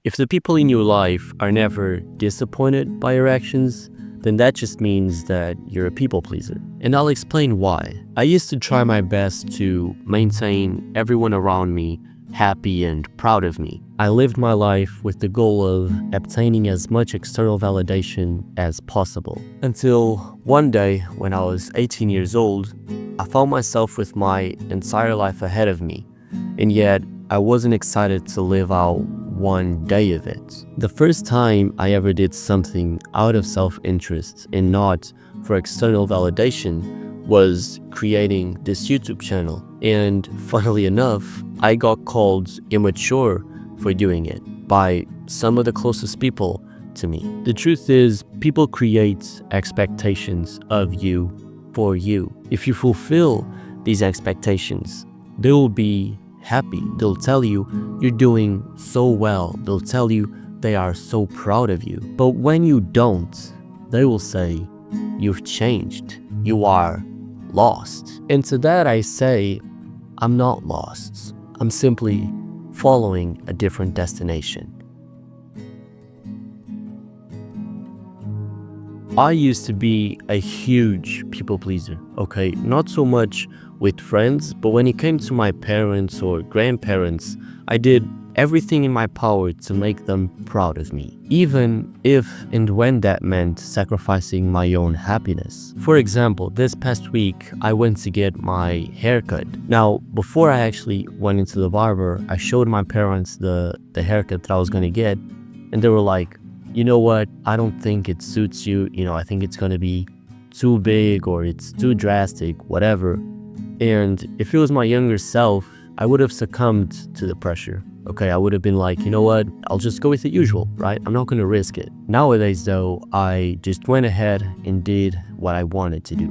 If the people in your life are never disappointed by your actions, then that just means that you're a people pleaser. And I'll explain why. I used to try my best to maintain everyone around me happy and proud of me. I lived my life with the goal of obtaining as much external validation as possible. Until one day, when I was 18 years old, I found myself with my entire life ahead of me, and yet I wasn't excited to live out one day of it. The first time I ever did something out of self-interest and not for external validation was creating this YouTube channel. And funnily enough, I got called immature for doing it by some of the closest people to me. The truth is, people create expectations of you for you. If you fulfill these expectations, they will be happy. They'll tell you you're doing so well. They'll tell you they are so proud of you. But when you don't, they will say you've changed. You are lost. And to that I say, I'm not lost. I'm simply following a different destination. I used to be a huge people pleaser, okay? Not so much with friends, but when it came to my parents or grandparents, I did everything in my power to make them proud of me, even if and when that meant sacrificing my own happiness. For example, this past week, I went to get my haircut. Now, before I actually went into the barber, I showed my parents the haircut that I was gonna get, and they were like, you know what, I don't think it suits you, I think it's gonna be too big or it's too drastic, whatever. And if it was my younger self, I would have succumbed to the pressure. Okay, I would have been like, you know what, I'll just go with the usual, right? I'm not gonna risk it. Nowadays though, I just went ahead and did what I wanted to do.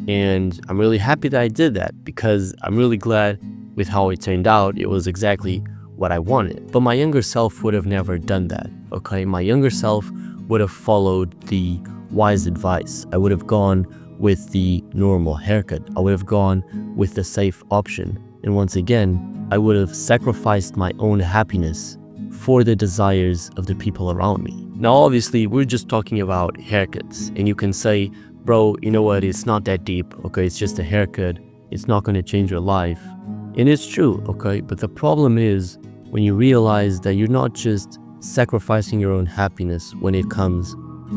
And I'm really happy that I did that because I'm really glad with how it turned out. It was exactly what I wanted. But my younger self would have never done that, okay? My younger self would have followed the wise advice. I would have gone with the normal haircut. I would have gone with the safe option. And once again, I would have sacrificed my own happiness for the desires of the people around me. Now, obviously, we're just talking about haircuts. And you can say, bro, you know what, it's not that deep, okay? It's just a haircut. It's not gonna change your life. And it's true, okay? But the problem is when you realize that you're not just sacrificing your own happiness when it comes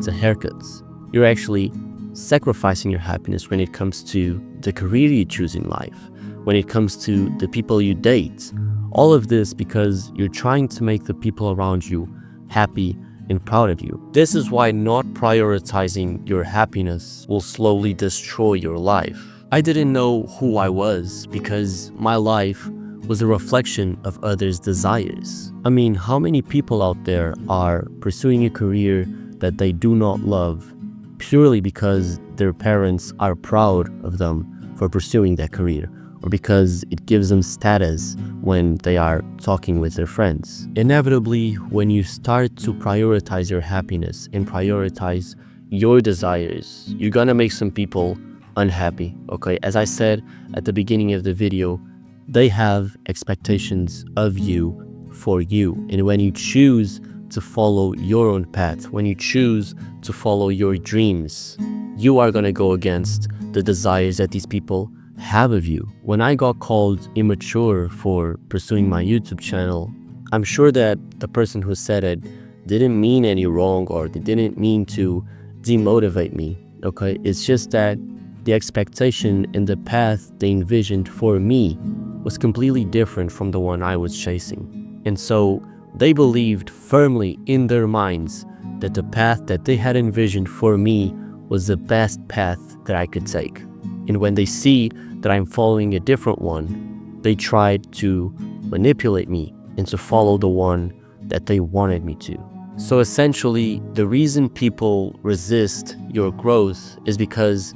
to haircuts. You're actually sacrificing your happiness when it comes to the career you choose in life, when it comes to the people you date. All of this because you're trying to make the people around you happy and proud of you. This is why not prioritizing your happiness will slowly destroy your life. I didn't know who I was because my life was a reflection of others' desires. I mean, how many people out there are pursuing a career that they do not love purely because their parents are proud of them for pursuing that career, or because it gives them status when they are talking with their friends? Inevitably, when you start to prioritize your happiness and prioritize your desires, you're gonna make some people unhappy, okay? As I said at the beginning of the video, they have expectations of you for you. And when you choose to follow your own path, when you choose to follow your dreams, you are gonna go against the desires that these people have of you. When I got called immature for pursuing my YouTube channel, I'm sure that the person who said it didn't mean any wrong, or they didn't mean to demotivate me, okay? It's just that the expectation and the path they envisioned for me was completely different from the one I was chasing. And so they believed firmly in their minds that the path that they had envisioned for me was the best path that I could take. And when they see that I'm following a different one, they tried to manipulate me and to follow the one that they wanted me to. So essentially, the reason people resist your growth is because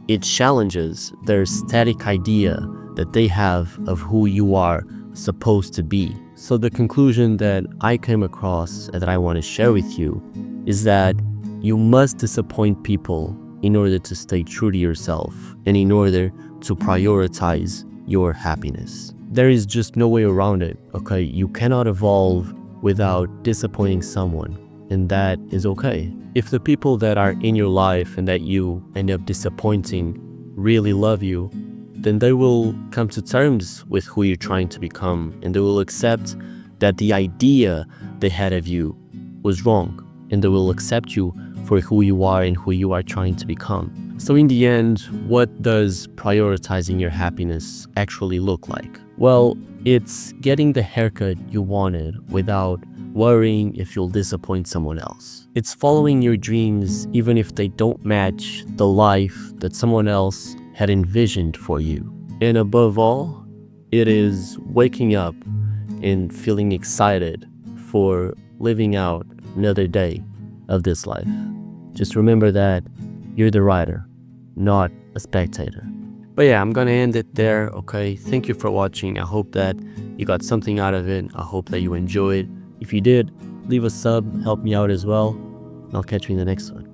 it challenges their static idea that they have of who you are supposed to be. So the conclusion that I came across and that I want to share with you is that you must disappoint people in order to stay true to yourself and in order to prioritize your happiness. There is just no way around it, okay? You cannot evolve without disappointing someone, and that is okay. If the people that are in your life and that you end up disappointing really love you, then they will come to terms with who you're trying to become, and they will accept that the idea they had of you was wrong, and they will accept you for who you are and who you are trying to become. So in the end, what does prioritizing your happiness actually look like? Well, it's getting the haircut you wanted without worrying if you'll disappoint someone else. It's following your dreams even if they don't match the life that someone else had envisioned for you. And above all, it is waking up and feeling excited for living out another day of this life. Just remember that you're the writer, not a spectator. But yeah, I'm gonna end it there, okay? Thank you for watching. I hope that you got something out of it. I hope that you enjoyed. If you did, leave a sub, help me out as well. And I'll catch you in the next one.